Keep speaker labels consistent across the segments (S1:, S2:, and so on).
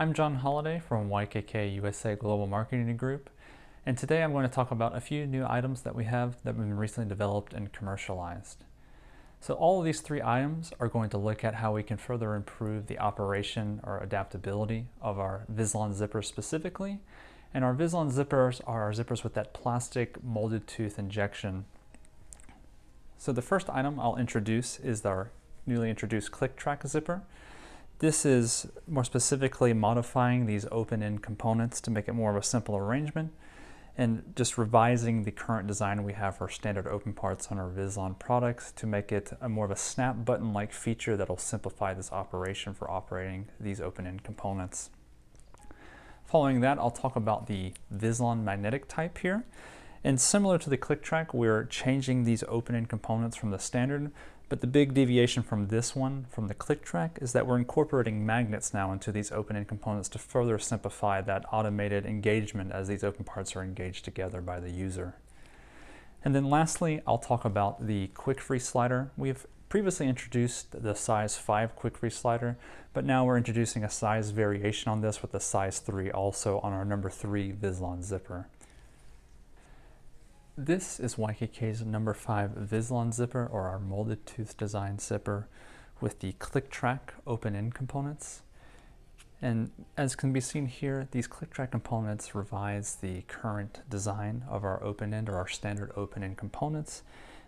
S1: I'm John Holliday from YKK USA Global Marketing Group, and today I'm going to talk about a few new items that we have that have been recently developed and commercialized. So all of these three items are going to look at how we can further improve the operation or adaptability of our VISLON zippers specifically. And our VISLON zippers are our zippers with that plastic molded tooth injection. So the first item I'll introduce is our newly introduced click-TRAK zipper. This is more specifically modifying these open-end components to make it more of a simple arrangement and just revising the current design we have for standard open parts on our VISLON products to make it a more of a snap button-like feature that'll simplify this operation for operating these open-end components. Following that, I'll talk about the VISLON magnetic type here. And similar to the click-TRAK, we're changing these open-end components from the standard, but the big deviation from this one, from the click-TRAK, is that we're incorporating magnets now into these open-end components to further simplify that automated engagement as these open parts are engaged together by the user. And then lastly, I'll talk about the QuickFree slider. We've previously introduced the size 5 QuickFree slider, but now we're introducing a size variation on this with the size 3 also on our number 3 VISLON zipper. This is YKK's number 5 VISLON zipper, or our molded tooth design zipper with the click-TRAK open-end components. And as can be seen here, these click-TRAK components revise the current design of our open-end or our standard open-end components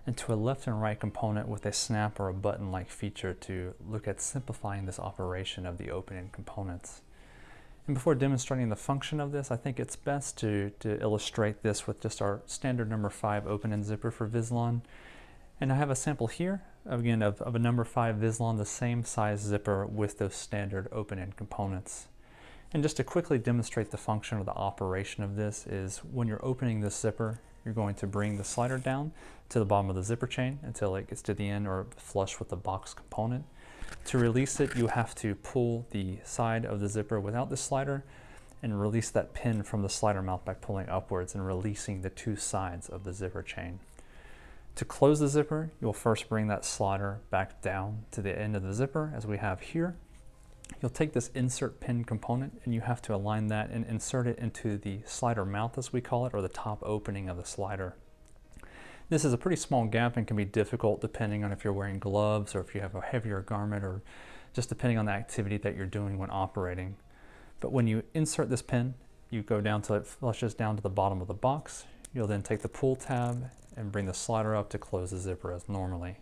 S1: into a left and right component with a snap or a button-like feature to look at simplifying this operation of the open-end components. And before demonstrating the function of this, I think it's best to illustrate this with just our standard number 5 open-end zipper for VISLON. And I have a sample here, again, of a number 5 VISLON, the same size zipper with those standard open-end components. And just to quickly demonstrate the function or the operation of this is when you're opening this zipper, you're going to bring the slider down to the bottom of the zipper chain until it gets to the end or flush with the box component. To release it, you have to pull the side of the zipper without the slider and release that pin from the slider mouth by pulling upwards and releasing the two sides of the zipper chain. To close the zipper, you'll first bring that slider back down to the end of the zipper as we have here. You'll take this insert pin component and you have to align that and insert it into the slider mouth, as we call it, or the top opening of the slider. This is a pretty small gap and can be difficult depending on if you're wearing gloves or if you have a heavier garment or just depending on the activity that you're doing when operating. But when you insert this pin, you go down till it flushes down to the bottom of the box. You'll then take the pull tab and bring the slider up to close the zipper as normally.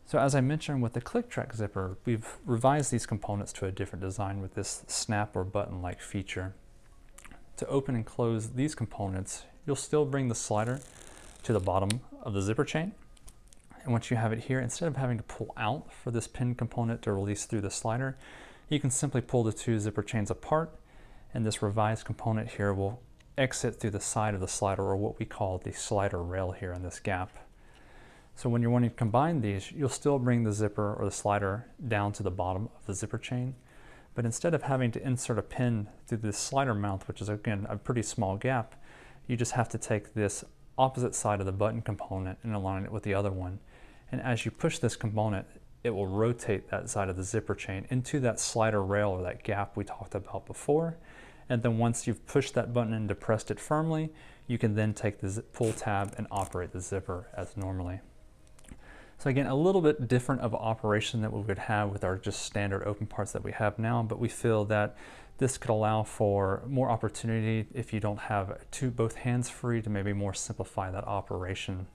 S1: So as I mentioned with the click-TRAK zipper, we've revised these components to a different design with this snap or button-like feature. To open and close these components, you'll still bring the slider to the bottom of the zipper chain. And once you have it here, instead of having to pull out for this pin component to release through the slider, you can simply pull the two zipper chains apart, and this revised component here will exit through the side of the slider, or what we call the slider rail here in this gap. So when you're wanting to combine these, you'll still bring the zipper or the slider down to the bottom of the zipper chain, but instead of having to insert a pin through this slider mouth, which is again a pretty small gap, you just have to take this opposite side of the button component and align it with the other one. And as you push this component, it will rotate that side of the zipper chain into that slider rail or that gap we talked about before. And then once you've pushed that button and depressed it firmly, you can then take the pull tab and operate the zipper as normally. So again, a little bit different of operation that we would have with our just standard open parts that we have now, but we feel that this could allow for more opportunity if you don't have both hands free to maybe more simplify that operation.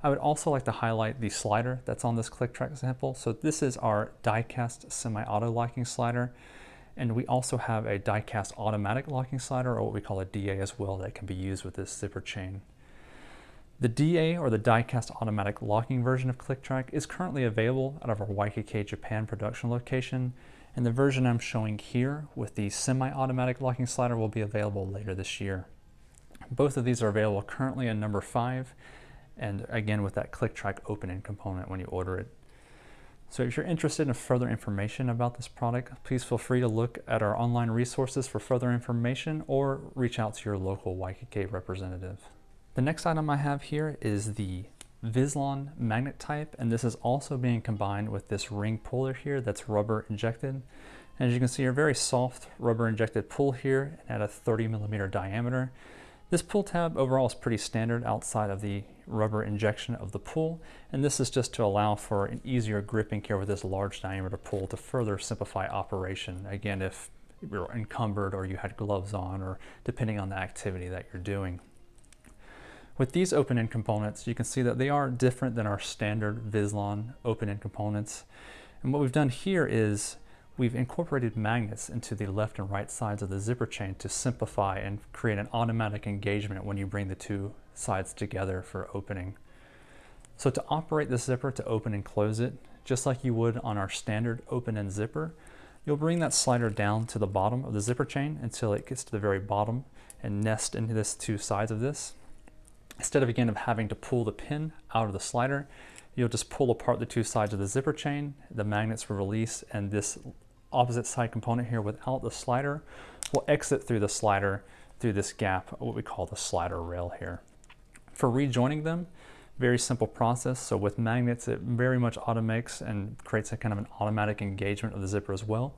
S1: I would also like to highlight the slider that's on this click-TRAK sample. So this is our die-cast semi-auto locking slider, and we also have a die-cast automatic locking slider, or what we call a DA as well, that can be used with this zipper chain. The DA, or the die-cast automatic locking version of click-TRAK, is currently available out of our YKK Japan production location, and the version I'm showing here with the semi-automatic locking slider will be available later this year. Both of these are available currently in number 5, and again with that click-TRAK open-end component when you order it. So if you're interested in further information about this product, please feel free to look at our online resources for further information or reach out to your local YKK representative. The next item I have here is the VISLON magnet type, and this is also being combined with this ring puller here that's rubber injected. And as you can see, a very soft rubber injected pull here at a 30mm diameter. This pull tab overall is pretty standard outside of the rubber injection of the pull, and this is just to allow for an easier gripping here with this large diameter pull to further simplify operation. Again, if you're encumbered or you had gloves on, or depending on the activity that you're doing. With these open-end components, you can see that they are different than our standard VISLON open-end components. And what we've done here is we've incorporated magnets into the left and right sides of the zipper chain to simplify and create an automatic engagement when you bring the two sides together for opening. So to operate the zipper to open and close it, just like you would on our standard open-end zipper, you'll bring that slider down to the bottom of the zipper chain until it gets to the very bottom and nest into this two sides of this. Instead of having to pull the pin out of the slider, you'll just pull apart the two sides of the zipper chain, the magnets will release, and this opposite side component here without the slider will exit through the slider through this gap, what we call the slider rail here. For rejoining them, very simple process. So with magnets, it very much automates and creates a kind of an automatic engagement of the zipper as well.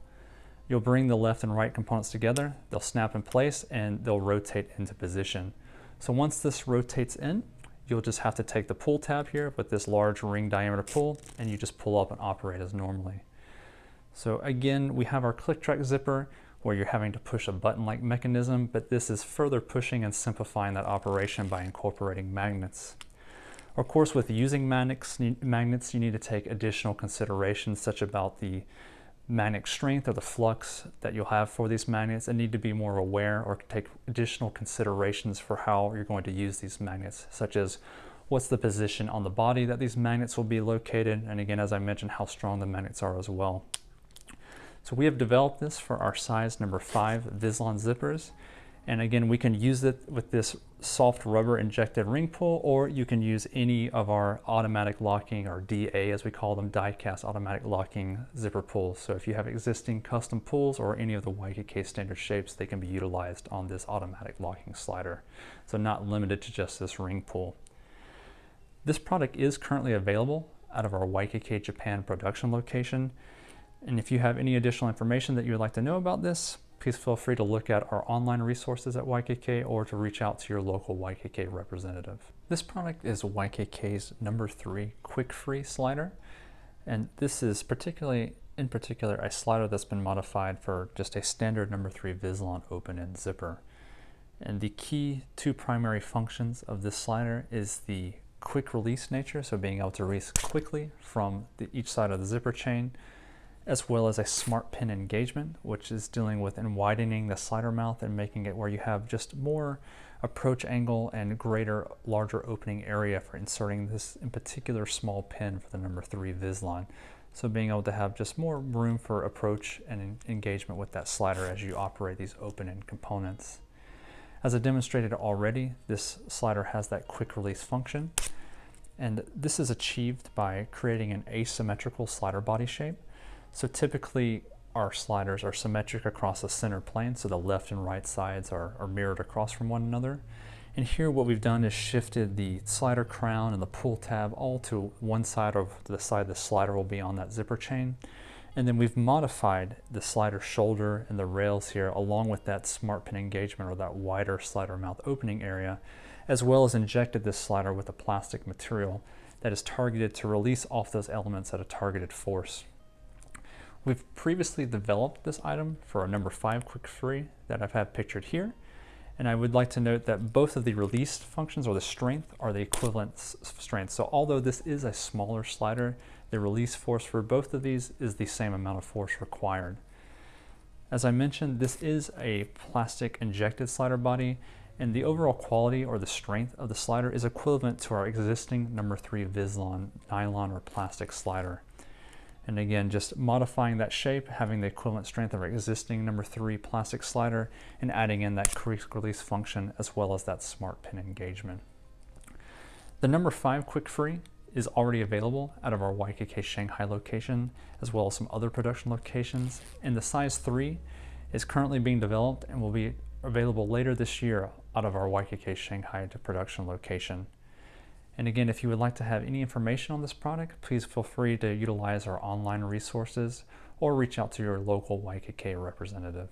S1: You'll bring the left and right components together, they'll snap in place and they'll rotate into position. So once this rotates in, you'll just have to take the pull tab here with this large ring diameter pull, and you just pull up and operate as normally. So again, we have our click-TRAK zipper where you're having to push a button-like mechanism, but this is further pushing and simplifying that operation by incorporating magnets. Of course, with using magnets, you need to take additional considerations such about the magnetic strength or the flux that you'll have for these magnets, and need to be more aware or take additional considerations for how you're going to use these magnets, such as what's the position on the body that these magnets will be located, and again, as I mentioned, how strong the magnets are as well. So we have developed this for our size number 5 VISLON zippers. And again, we can use it with this soft rubber injected ring pull, or you can use any of our automatic locking, or DA as we call them, die cast automatic locking zipper pulls. So if you have existing custom pulls or any of the YKK standard shapes, they can be utilized on this automatic locking slider. So not limited to just this ring pull. This product is currently available out of our YKK Japan production location. And if you have any additional information that you would like to know about this, please feel free to look at our online resources at YKK or to reach out to your local YKK representative. This product is YKK's number 3 QuickFree slider. And this is in particular a slider that's been modified for just a standard number 3 VISLON open-end zipper. And the key 2 primary functions of this slider is the quick release nature, so being able to release quickly from each side of the zipper chain, as well as a smart pin engagement, which is dealing with and widening the slider mouth and making it where you have just more approach angle and larger opening area for inserting this in particular small pin for the number 3 VISLON. So being able to have just more room for approach and engagement with that slider as you operate these open-end components. As I demonstrated already, this slider has that quick release function, and this is achieved by creating an asymmetrical slider body shape. So typically our sliders are symmetric across the center plane, so the left and right sides are mirrored across from one another. And here what we've done is shifted the slider crown and the pull tab all to one side, or to the side the slider will be on that zipper chain. And then we've modified the slider shoulder and the rails here along with that smart pin engagement, or that wider slider mouth opening area, as well as injected this slider with a plastic material that is targeted to release off those elements at a targeted force. We've previously developed this item for a number 5 QuickFree that I've had pictured here. And I would like to note that both of the release functions, or the strength, are the equivalent strength. So although this is a smaller slider, the release force for both of these is the same amount of force required. As I mentioned, this is a plastic injected slider body, and the overall quality or the strength of the slider is equivalent to our existing number 3 VISLON nylon or plastic slider. And again, just modifying that shape, having the equivalent strength of our existing number 3 plastic slider, and adding in that quick release function as well as that smart pin engagement. The number 5 QuickFree is already available out of our YKK Shanghai location, as well as some other production locations. And the size 3 is currently being developed and will be available later this year out of our YKK Shanghai production location. And again, if you would like to have any information on this product, please feel free to utilize our online resources or reach out to your local YKK representative.